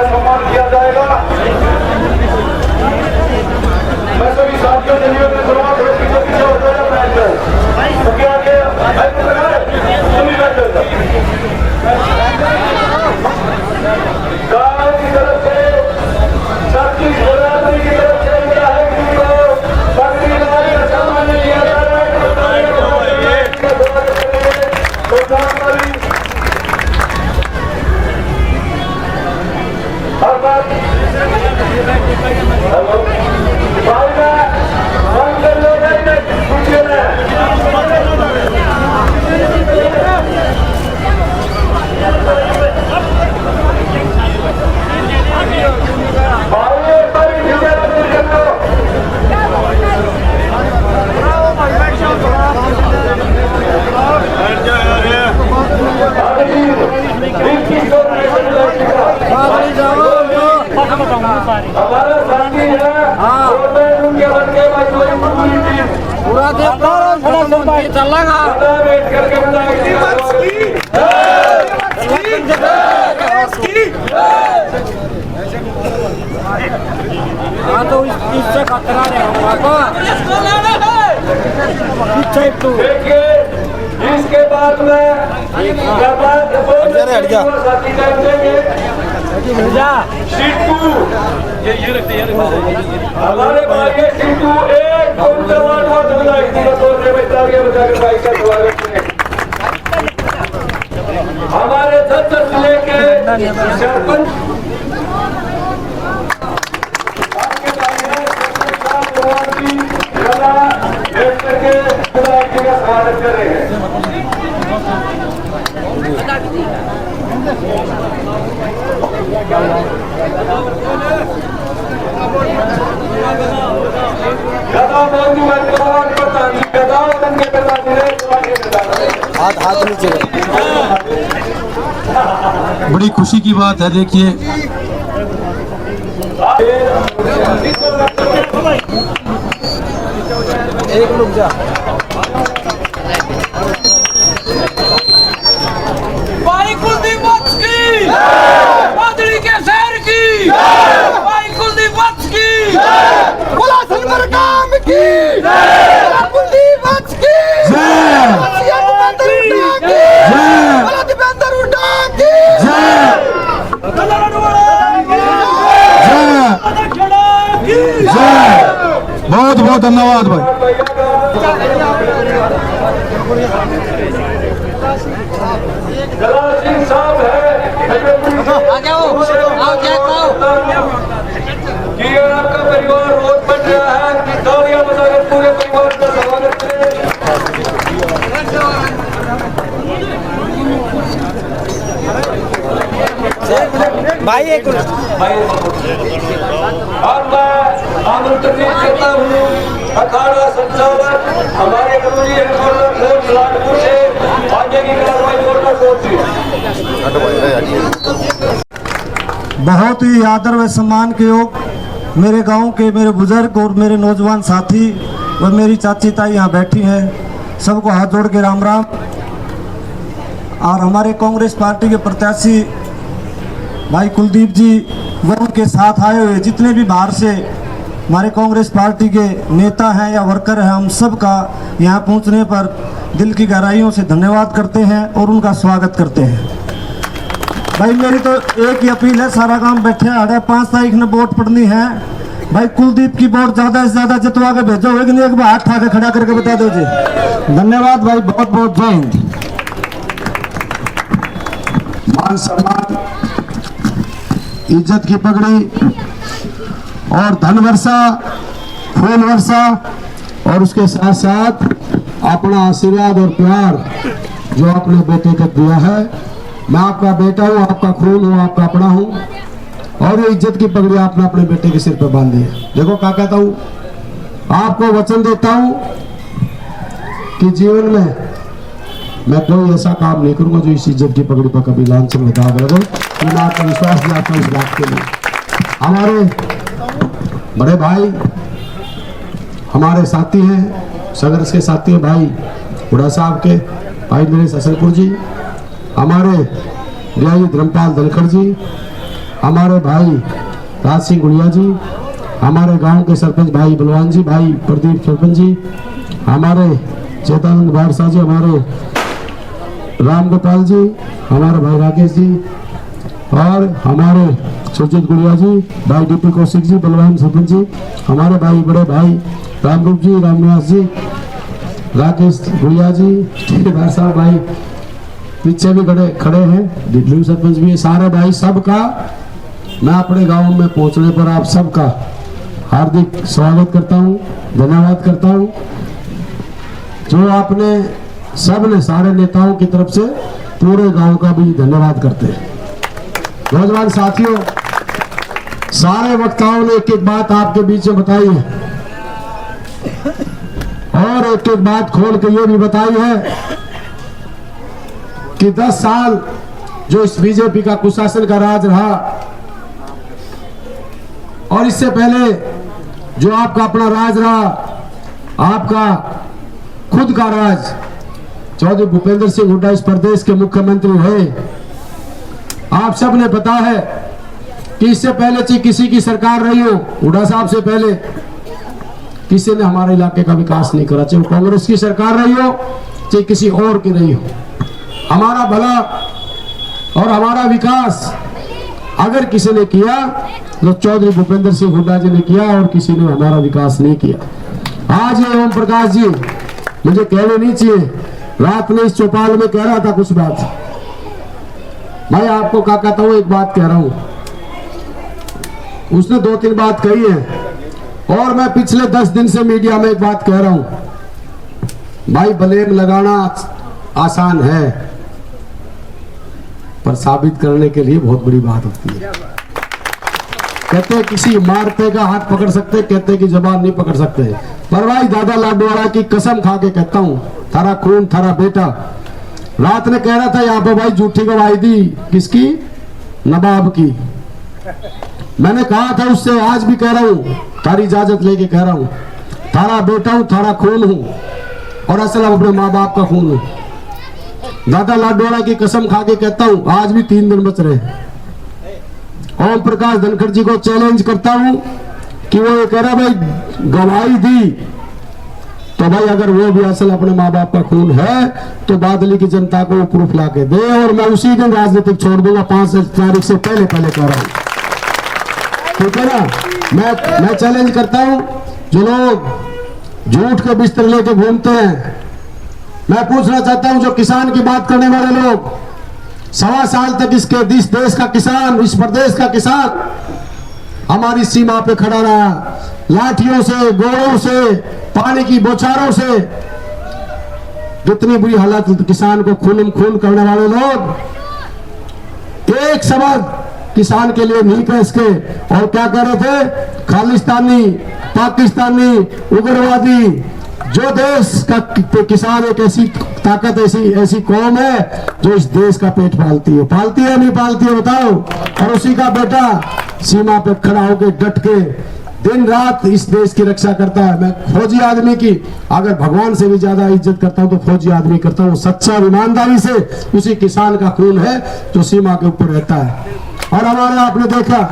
का सम्मान किया जाएगा। मैं सभी साथियों से निवेदन करूंगा थोड़े पीछे पीछे हो जाएगा क्योंकि आगे सभी बैठे गाँव की तरफ से सबकी बराबरी की तरफ से मिला है सम्मान किया जा रहा है। हमारा साथी है पूरा चलेगा हाँ तो इससे खतरा देखिए इसके बाद में सिद्धू ये रखते हैं हमारे भाई के सिद्धू एक हमारे 10 जिले के सरपंच आपके का स्वागत कर रहे हैं। हाथ नीचे। बड़ी खुशी की बात है। देखिए एक रुक जा भाई कुलदीप वत्स की बदली के शहर की भाई कुलदीप वत्स की बोला सलमान काम की कुलदीप वत्स की बहुत बहुत धन्यवाद भाई। जलाल सिंह साहब है कि आपका परिवार रोज बन रहा है तालियां बजाकर पूरे परिवार का स्वागत करें। भाई एक और मैं आमंत्रित करता हूँ अखाड़ा संचालक हमारे गुरुजी लाडपुर से आगे की कार्रवाई बहुत ही आदर व सम्मान के योग मेरे गांव के मेरे बुजुर्ग और मेरे नौजवान साथी व मेरी चाची ताई यहाँ बैठी हैं, सबको हाथ जोड़ के राम राम। और हमारे कांग्रेस पार्टी के प्रत्याशी भाई कुलदीप जी व उनके साथ आए हुए जितने भी बाहर से हमारे कांग्रेस पार्टी के नेता हैं या वर्कर हैं, हम सब का यहाँ पहुँचने पर दिल की गहराइयों से धन्यवाद करते हैं और उनका स्वागत करते हैं। भाई मेरी तो एक ही अपील है, सारा काम बैठे हैं 5 तारीख ने वोट पड़नी है भाई, कुलदीप की वोट ज़्यादा से ज़्यादा जितवा के भेजो, लेकिन एक बार हाथ ठाके खड़ा करके बता दो जी। धन्यवाद भाई, बहुत बहुत जय हिंद। मान सम्मान, इज्जत की पगड़ी और धन वर्षा, फूल वर्षा और उसके साथ साथ अपना आशीर्वाद और प्यार जो अपने बेटे को दिया है। मैं आपका बेटा हूँ, आपका खून हूँ, आपका अपना हूँ और ये इज्जत की पगड़ी आपने अपने बेटे के सिर पर बांधी है। देखो क्या कहता हूँ, आपको वचन देता हूँ कि जीवन में मैं कोई ऐसा काम नहीं करूंगा जो इस इज्जत की पगड़ी पर कभी लांछन में दाग लगे। मैं आपका विश्वास दिलाता हूँ इस बात के लिए। हमारे बड़े भाई, हमारे साथी हैं, संघर्ष के साथी हैं भाई बुढ़ा साहब के भाई नरेश हसनपुर जी, हमारे न्यायी धर्मपाल धनखड़ जी हमारे भाई राज सिंह गुड़िया जी, हमारे गांव के सरपंच भाई बलवान जी, भाई प्रदीप सरपंच जी, हमारे चेतानंद बारसा जी, हमारे राम गोपाल जी, हमारे भाई राकेश जी और हमारे सुरजीत गुड़िया जी, भाई डीपी कौशिक जी, बलवान सरपंच जी, हमारे भाई बड़े भाई रामरूप जी, रामनिवास जी, राकेश गुड़िया जी, ठेकेदार साहब भाई पीछे भी खड़े हैं, दिल्ली सरपंच भी है, सारे भाई सबका मैं अपने गांव में पहुंचने पर आप सबका हार्दिक स्वागत करता हूं, धन्यवाद करता हूं। जो आपने सबने सारे नेताओं की तरफ से पूरे गांव का भी धन्यवाद करते हैं। नौजवान साथियों, सारे वक्ताओं ने एक एक बात आपके बीच में बताई है और एक एक बात खोल के ये भी बताई है कि 10 साल जो इस बीजेपी का कुशासन का राज रहा और इससे पहले जो आपका अपना राज रहा, आपका खुद का राज, चौधरी भूपेंद्र सिंह हुड्डा इस प्रदेश के मुख्यमंत्री है। आप सब ने पता है कि इससे पहले चाहे किसी की सरकार रही हो, हुड्डा साहब से पहले किसी ने हमारे इलाके का विकास नहीं करा, चाहे कांग्रेस की सरकार रही हो चाहे किसी और की रही हो। हमारा भला और हमारा विकास अगर किसी ने किया तो चौधरी भूपेंद्र सिंह हुड्डा जी ने किया और किसी ने हमारा विकास नहीं किया। आज ये ओम प्रकाश जी मुझे कहने नहीं चाहिए, रात में इस चौपाल में कह रहा था कुछ बात, भाई आपको क्या कहता हूं, एक बात कह रहा हूं, उसने 2-3 बात कही है और मैं पिछले 10 दिन से मीडिया में एक बात कह रहा हूं। भाई ब्लेम लगाना आसान है पर साबित करने के लिए बहुत बड़ी बात होती है। कहते हैं किसी मारते का हाथ पकड़ सकते, कहते कि जबान नहीं पकड़ सकते, पर भाई दादा लाडवाड़ा की कसम खा के कहता हूं, थारा खून थारा बेटा रात ने कह रहा था यहाँ पे भाई झूठी गवाही दी, किसकी? नवाब की। मैंने कहा था उससे, आज भी कह रहा हूं, तारी इजाजत लेके कह रहा हूं, थारा बेटा हूं, थारा खून हूं और असल अपने माँ बाप का खून हूं। दादा लाडवाड़ा की कसम खा के कहता हूं, आज भी 3 दिन बच रहे। ओम प्रकाश धनखड़ जी को चैलेंज करता हूं कि वो ये कह रहा भाई गवाही दी, तो भाई अगर वो भी असल अपने माँ बाप का खून है तो बादली की जनता को प्रूफ ला के दे और मैं उसी दिन राजनीतिक छोड़ दूंगा, 5 तारीख से पहले कह रहा हूं, ठीक है ना। मैं चैलेंज करता हूं जो लोग झूठ के बिस्तर लेके घूमते हैं, मैं पूछना चाहता हूं जो किसान की बात करने वाले लोग, 1.25 साल तक इस देश का किसान, इस प्रदेश का किसान हमारी सीमा पे खड़ा रहा, लाठियों से, गोलों से, पानी की बौछारों से, कितनी बुरी हालत, किसान को खून करने वाले लोग एक शब्द किसान के लिए नहीं कह सके और क्या कह रहे थे? खालिस्तानी, पाकिस्तानी, उग्रवादी। जो देश का किसान एक ऐसी ताकत, ऐसी कौम है जो इस देश का पेट पालती है नहीं पालती है बताओ, और उसी का बेटा सीमा पे खड़ा होकर डट के दिन रात इस देश की रक्षा करता है। मैं फौजी आदमी की अगर भगवान से भी ज्यादा इज्जत करता हूं तो फौजी आदमी करता हूं, सच्चा ईमानदारी से उसी किसान का खून है जो सीमा के ऊपर रहता है। और हमारे आपने देखा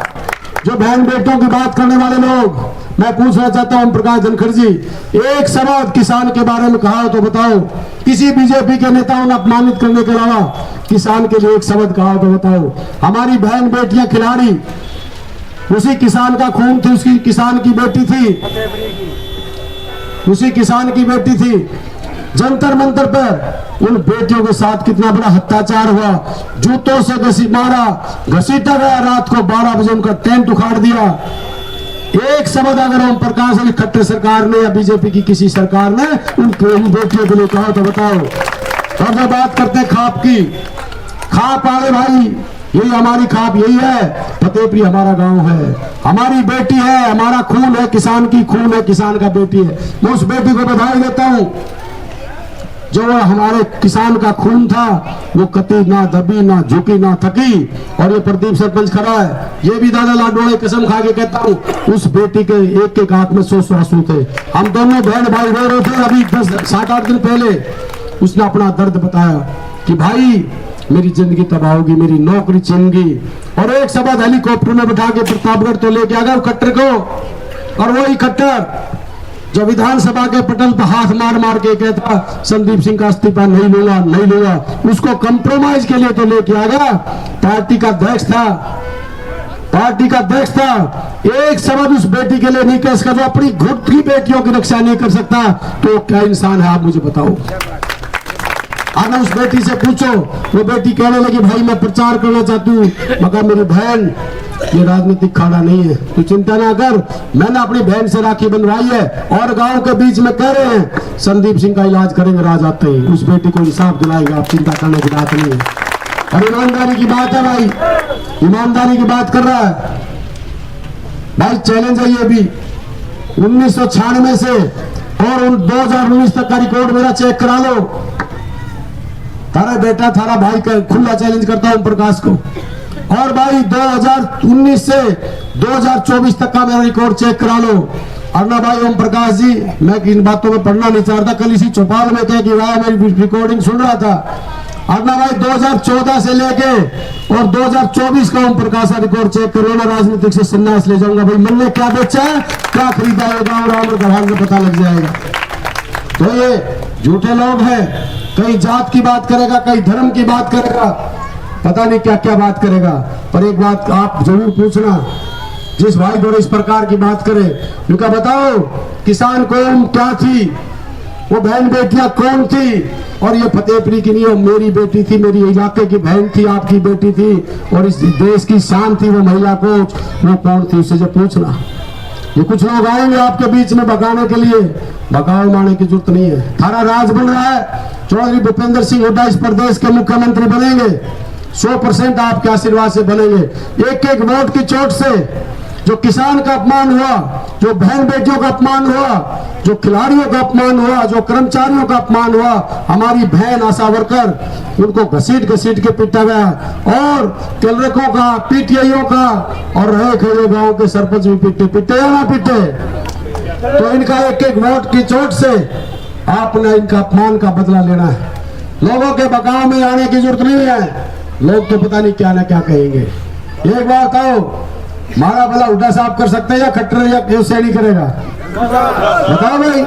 जो बहन बेटों की बात करने वाले लोग, मैं पूछना चाहता हूं प्रकाश धनखड़ जी, एक शब्द किसान के बारे में कहा तो बताओ, किसी बीजेपी के नेताओं ने अपमानित करने के अलावा किसान के लिए एक शब्द कहा तो बताओ। हमारी बहन बेटियां खिलाड़ी, उसी किसान का खून थी, उसकी किसान की बेटी थी, उसी किसान की बेटी थी। जंतर मंतर पर उन बेटियों के साथ कितना बड़ा अत्याचार हुआ, जूतों से घसीटा गया, रात को 12 बजे उनका टेंट उखाड़ दिया। एक शब्द अगर ओम प्रकाश अली खट्टर सरकार ने या बीजेपी की किसी सरकार ने उन बेटियों के लिए कहा तो बताओ। और जब बात करते हैं खाप की, खाप वाले भाई, यही हमारी खाप, यही है फतेहपुरी, हमारा गांव है, हमारी बेटी है, हमारा खून है, किसान की खून है, किसान का बेटी है। मैं उस बेटी को बधाई देता हूं जो हमारे किसान का खून था, वो कती ना दबी, ना झुकी, ना थकी। और ये प्रदीप सरपंच खड़ा है, ये भी दादा लाडवाड़ा कसम खा के कहता हूँ, उस बेटी के एक आंख में 100 आंसू थे। हम दोनों बहन भाई रो रहे थे। अभी 7-8 दिन पहले उसने अपना दर्द बताया कि भाई मेरी जिंदगी तबाह होगी, मेरी नौकरी छिनगी। और एक शब्द हेलीकॉप्टर में बिठा के प्रतापगढ़ तो लेके आ गया कट्टर को, और वही कट्टर जो विधानसभा के पटल पर हाथ मार मार के कहता संदीप सिंह का इस्तीफा नहीं लूंगा नहीं लूंगा, उसको कंप्रोमाइज के लिए तो लेके आ गया। पार्टी का अध्यक्ष था, एक शब्द उस बेटी के लिए नहीं कह सकता, जो अपनी खुद की बेटियों की रक्षा नहीं कर सकता, तो क्या इंसान है आप मुझे बताओ। अगर उस बेटी से पूछो, वो बेटी कहने लगी भाई मैं प्रचार करना चाहती हूँ, मगर मेरी बहन ये राजनीतिक खाना नहीं है, तू चिंता ना कर, मैंने अपनी बहन से राखी बनवाई है। और गांव के बीच में कह रहे हैं संदीप सिंह का इलाज करेंगे राज आते ही, उस बेटी को इंसाफ दिलाएंगे, आप चिंता करने की बात नहीं है। और ईमानदारी की बात है भाई, ईमानदारी की बात कर रहा है भाई। चैलेंज है ये भी 1996 से और 2019 तक का रिकॉर्ड मेरा चेक करा लो। थारा बेटा थारा भाई का खुला चैलेंज करता हूं प्रकाश को। और भाई 2019 से 2024 तक का मेरा रिकॉर्ड चेक करा लो। अर्ना भाई ओम प्रकाश जी, मैं इन बातों में पढ़ना नहीं चाहता, कल इसी चौपाल में कह कि वह मेरी रिकॉर्डिंग सुन रहा था। अर्ना भाई 2014 से लेके और 2024 का ओम प्रकाश का रिकॉर्ड चेक करो ना, राजनीतिक से संन्यास ले जाऊंगा भाई। मन ने क्या बेचा है, क्या खरीदा है, गाँव राम में पता लग जाएगा। तो ये झूठे लोग हैं, कहीं जात की बात करेगा, कहीं धर्म की बात करेगा, पता नहीं क्या क्या बात करेगा। पर एक बात आप जरूर पूछना, जिस भाई द्वारा इस प्रकार की बात करे, उनका बताओ किसान कौम क्या थी, वो बहन बेटियां कौन थी। और ये फतेहपुरी की नहीं, वो मेरी बेटी थी, मेरी इलाके की बहन थी, आपकी बेटी थी, और इस देश की शान थी वो महिला कोच, वो कौन थी, उससे जो पूछना। ये कुछ लोग आएंगे आपके बीच में भगाने के लिए, भगाओ मारने की जरूरत नहीं है। थारा राज बन रहा है, चौधरी भूपेंद्र सिंह हुड्डा इस प्रदेश के मुख्यमंत्री बनेंगे, 100% आपके आशीर्वाद से बनेंगे। एक एक वोट की चोट से जो किसान का अपमान हुआ, जो बहन बेटियों का अपमान हुआ, जो खिलाड़ियों का अपमान हुआ, जो कर्मचारियों का अपमान हुआ, हमारी बहन आशा वर्कर उनको घसीट घसीट के पीटा गया, और केलरकों का, पीटीआईओं का, और रहे खेले गांव के सरपंच भी पीटे या ना पीटे। तो इनका एक एक वोट की चोट से आपने इनका अपमान का बदला लेना है। लोगों के बगाव में आने की जरूरत नहीं है, लोग तो पता नहीं क्या ना क्या कहेंगे। एक बात आओ, मारा भला हुड्डा साहब कर सकते हैं या खट्टर या सैनी करेगा, बताओ भाई।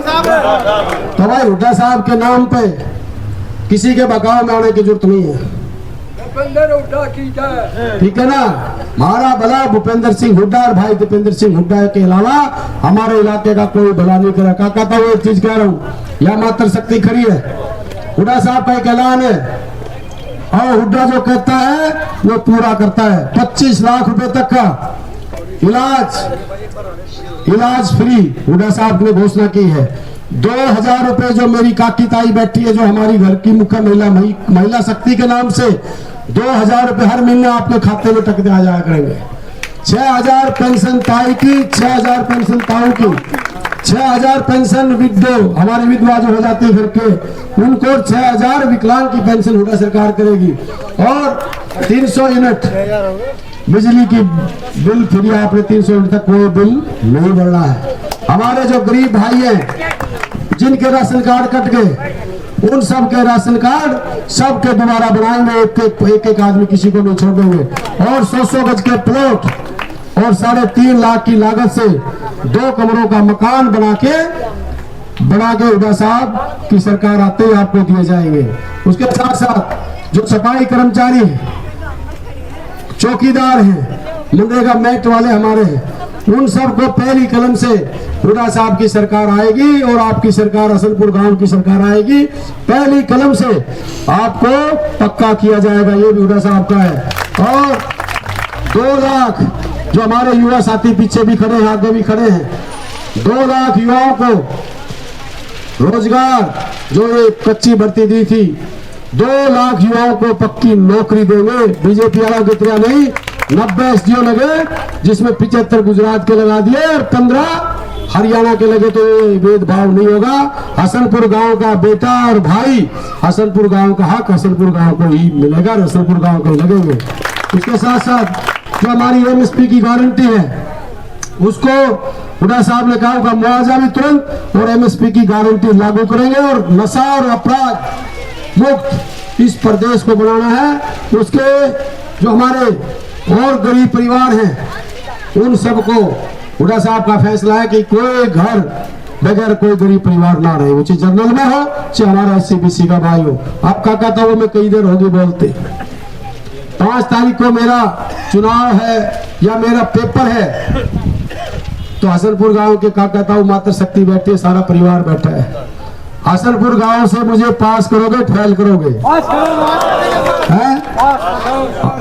तो भाई हुड्डा साहब के नाम पे किसी के बगाव में आने की जरूरत नहीं है, ठीक है ना। मारा भला भूपेंद्र सिंह हुड्डा और भाई दीपेंद्र सिंह हुड्डा के अलावा हमारे इलाके का कोई भला नहीं करा। काका था वो एक चीज कह रहा हूँ, या मात्र शक्ति खड़ी है, हुड्डा साहब का एक ऐलान है, और हुड्डा जो कहता है वो पूरा करता है। 25 लाख रुपए तक का इलाज फ्री हुड्डा साहब ने घोषणा की है। 2000 रुपए जो मेरी काकी ताई बैठी है, जो हमारी घर की मुख्य महिला शक्ति के नाम से 2000 रुपए हर महीने आपके खाते में टकते आ जाया करेंगे। 6000 पेंशन ताई की, 6000 पेंशन ताऊ की, 6000 पेंशन विडो हमारी विधवा जो हो जाती है घर के, उनको 6000 विकलांग की पेंशन हुड्डा सरकार करेगी। और 300 यूनिट बिजली की बिल फ्री, आपने 300 यूनिट तक कोई बिल नहीं बढ़ना है। हमारे जो गरीब भाई हैं जिनके राशन कार्ड कट गए, उन सब के राशन कार्ड सबके दोबारा बनाएंगे, एक एक आदमी किसी को नहीं छोड़ेंगे। और 100 गज के प्लॉट और 3.5 लाख की लागत से 2 कमरों का मकान बना के हुड्डा साहब की सरकार आते ही आपको दिए जाएंगे। उसके साथ साथ जो सफाई कर्मचारी हैं, चौकीदार हैं, मनरेगा मेट वाले हमारे हैं, उन सबको पहली कलम से हुड्डा साहब की सरकार आएगी, और आपकी सरकार हसनपुर गांव की सरकार आएगी, पहली कलम से आपको पक्का किया जाएगा। ये भी हुड्डा साहब का है। और 2 लाख जो हमारे युवा साथी पीछे भी खड़े हैं, आगे भी खड़े हैं, 2 लाख युवाओं को रोजगार, जो ये कच्ची भर्ती दी थी, 2 लाख युवाओं को पक्की नौकरी देंगे। बीजेपी वाला की तरह नहीं, 90 एसडीओ लगे, जिसमें 75 गुजरात के लगा दिए और 15 हरियाणा के लगे, तो ये भेदभाव नहीं होगा। हसनपुर गांव का बेटा और भाई, हसनपुर गांव का हक हसनपुर गांव को ही मिलेगा, हसनपुर गांव को लगेंगे। उसके साथ साथ जो हमारी एमएसपी की गारंटी है, उसको हुड्डा साहब ने कहा होगा मुआवजा भी तुरंत और एमएसपी की गारंटी लागू करेंगे, और नशा और अपराध मुक्त इस प्रदेश को बनाना है। उसके जो हमारे और गरीब परिवार हैं उन सबको हुड्डा साहब का फैसला है कि कोई घर बगैर कोई गरीब परिवार ना रहे, वो चाहे जनरल में हो चाहे हमारा SC/BC का भाई हो। अब का कहता हूँ मैं कई देर होगी बोलते। 5 तारीख को मेरा चुनाव है या मेरा पेपर है, तो हसनपुर गांव के का कहता हूँ मातृशक्ति बैठी है, सारा परिवार बैठा है। हसनपुर गांव से मुझे पास करोगे, फेल करोगे? हैं?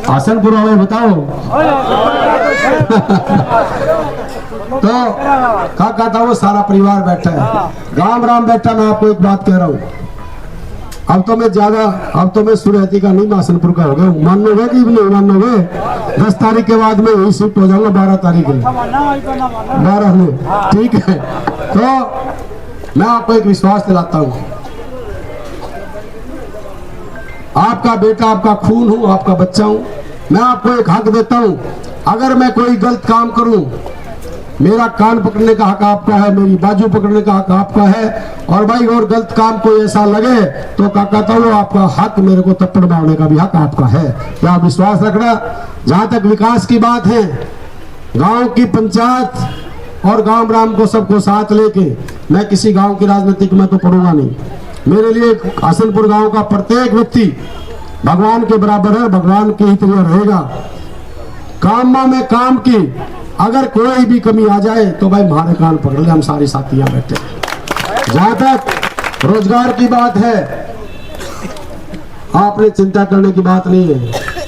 हसनपुर वाले बताओ। तो का कहता हूँ सारा परिवार बैठा है, राम राम बैठा। मैं आपको एक बात कह रहा हूँ, अब तो मैं सुरहती का नहीं हसनपुर का हो गया। मानोगे कि नहीं मानोगे? 10 तारीख के बाद मैं यही शिफ्ट हो जाऊंगा, 12 तारीख में 12 में, ठीक है? तो मैं आपको एक विश्वास दिलाता हूं, आपका बेटा, आपका खून हूं, आपका बच्चा हूं। मैं आपको एक हक देता हूं, अगर मैं कोई गलत काम करूं, मेरा कान पकड़ने का हक आपका है, मेरी बाजू पकड़ने का हक आपका है। और भाई और गलत काम कोई ऐसा लगे तो क्या कहता हूँ आपका हक, मेरे को थप्पड़ मारने का भी हक आपका है। क्या विश्वास रखना। जहां तक विकास की बात है, गांव की पंचायत और गांव राम को सबको साथ लेके, मैं किसी गांव की राजनीतिक में तो पढ़ूंगा नहीं। मेरे लिए हसनपुर गांव का प्रत्येक व्यक्ति भगवान के बराबर है, भगवान के ही तरह रहेगा। काम में काम की अगर कोई भी कमी आ जाए तो भाई हमारे कान पकड़ ले, हम सारे साथी यहाँ बैठे। जहां तक रोजगार की बात है, आपने चिंता करने की बात नहीं है।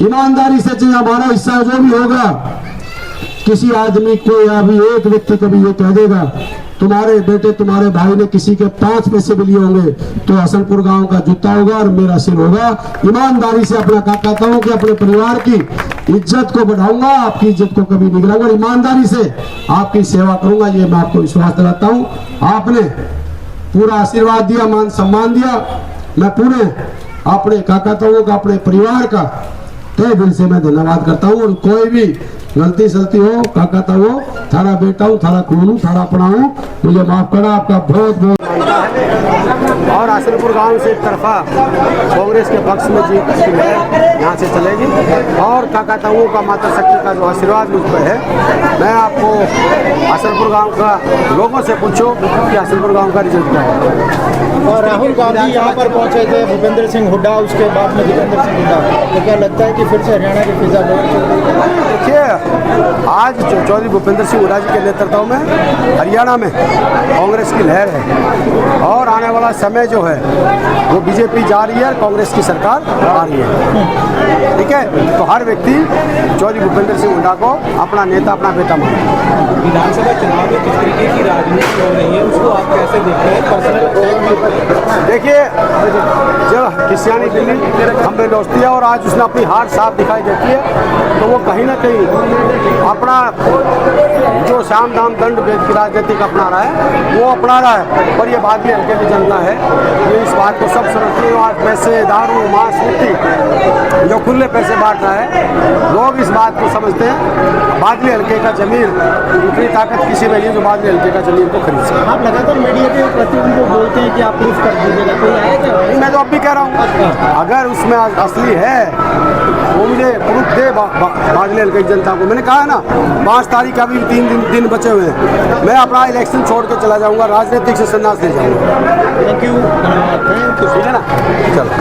ईमानदारी से चाहिए हमारा हिस्सा जो भी होगा। किसी आदमी को या भी एक व्यक्ति कभी ये कह देगा तुम्हारे बेटे तुम्हारे भाई ने किसी के 5 पैसे भी लिए होंगे तो हसनपुर गांव का जूता होगा और मेरा सिर होगा। ईमानदारी से अपना कहता हूँ कि अपने परिवार की इज्जत को बढ़ाऊंगा, आपकी इज्जत को कभी नहीं गिराऊंगा, ईमानदारी से आपकी सेवा करूंगा, ये मैं आपको विश्वास दिलाता हूँ। आपने पूरा आशीर्वाद दिया, मान सम्मान दिया, मैं पूरे अपने कहता हूँ कि अपने परिवार का तहे दिल से मैं धन्यवाद करता हूँ। और कोई भी गलती सलती हो क्या कहता हूँ, थारा बेटा हूँ, थारा खून हूँ, थारा अपना हूँ, मुझे माफ करना। आपका बहुत बहुत। और हसनपुर गांव से एक तरफा कांग्रेस के पक्ष में जीत की लहर यहाँ से चलेगी। और क्या कहता हूँ का मातृशक्ति का जो आशीर्वाद मुझ पर है, मैं आपको हसनपुर गांव का लोगों से पूछो कि हसनपुर गांव का रिजल्ट क्या है। और राहुल गांधी यहाँ पर पहुँचे थे, भूपेंद्र सिंह हुड्डा, उसके बाद में दीपेंद्र सिंह हुड्डा, तो क्या लगता है कि फिर से हरियाणा की फिजा देखिए, आज चौधरी भूपेंद्र सिंह हुड्डा जी के नेतृत्व में हरियाणा में कांग्रेस की लहर है। और आने वाला समय जो है वो बीजेपी जा रही है और कांग्रेस की सरकार आ रही है, ठीक है? तो हर व्यक्ति चौधरी भूपेंद्र सिंह हुड्डा को अपना नेता, अपना बेटा मानता। विधानसभा चुनाव में किस तरीके की राजनीति हो रही है उसको आप कैसे देखते हैं? पर्सनल देखिए, जब किसियानी दिल्ली हम पे दोस्ती है और आज उसने अपनी हार साफ दिखाई देती है, तो वो कहीं ना कहीं अपना जो साम दाम दंड भेद की राजनीति अपना रहा है वो अपना रहा है। और ये बादली हल्के की जनता है, ये इस बात को सब समझती है। आज पैसे, दारू, मांस, मिट्टी जो खुले पैसे बांट रहा है, लोग इस बात को समझते हैं बादली हल्के का जमीन उतनी ताकत किसी में नहीं जो बादली हल्के का जमीन को खरीद सके। आप लगातार मीडिया के प्रति उनको बोलते हैं कि आप प्रूफ कर दीजिएगा, कोई आएगा? मैं तो अब भी कह रहा हूँ, अगर उसमें असली है वो मुझे प्रूफ दे बादली हल्के की जनता को। मैंने कहा है ना, 5 तारीख का भी 3 दिन बचे हुए हैं। मैं अपना इलेक्शन छोड़ के चला जाऊँगा, राजनीतिक से संन्यास ले जाऊँगा। थैंक यू, ठीक है ना, चलो।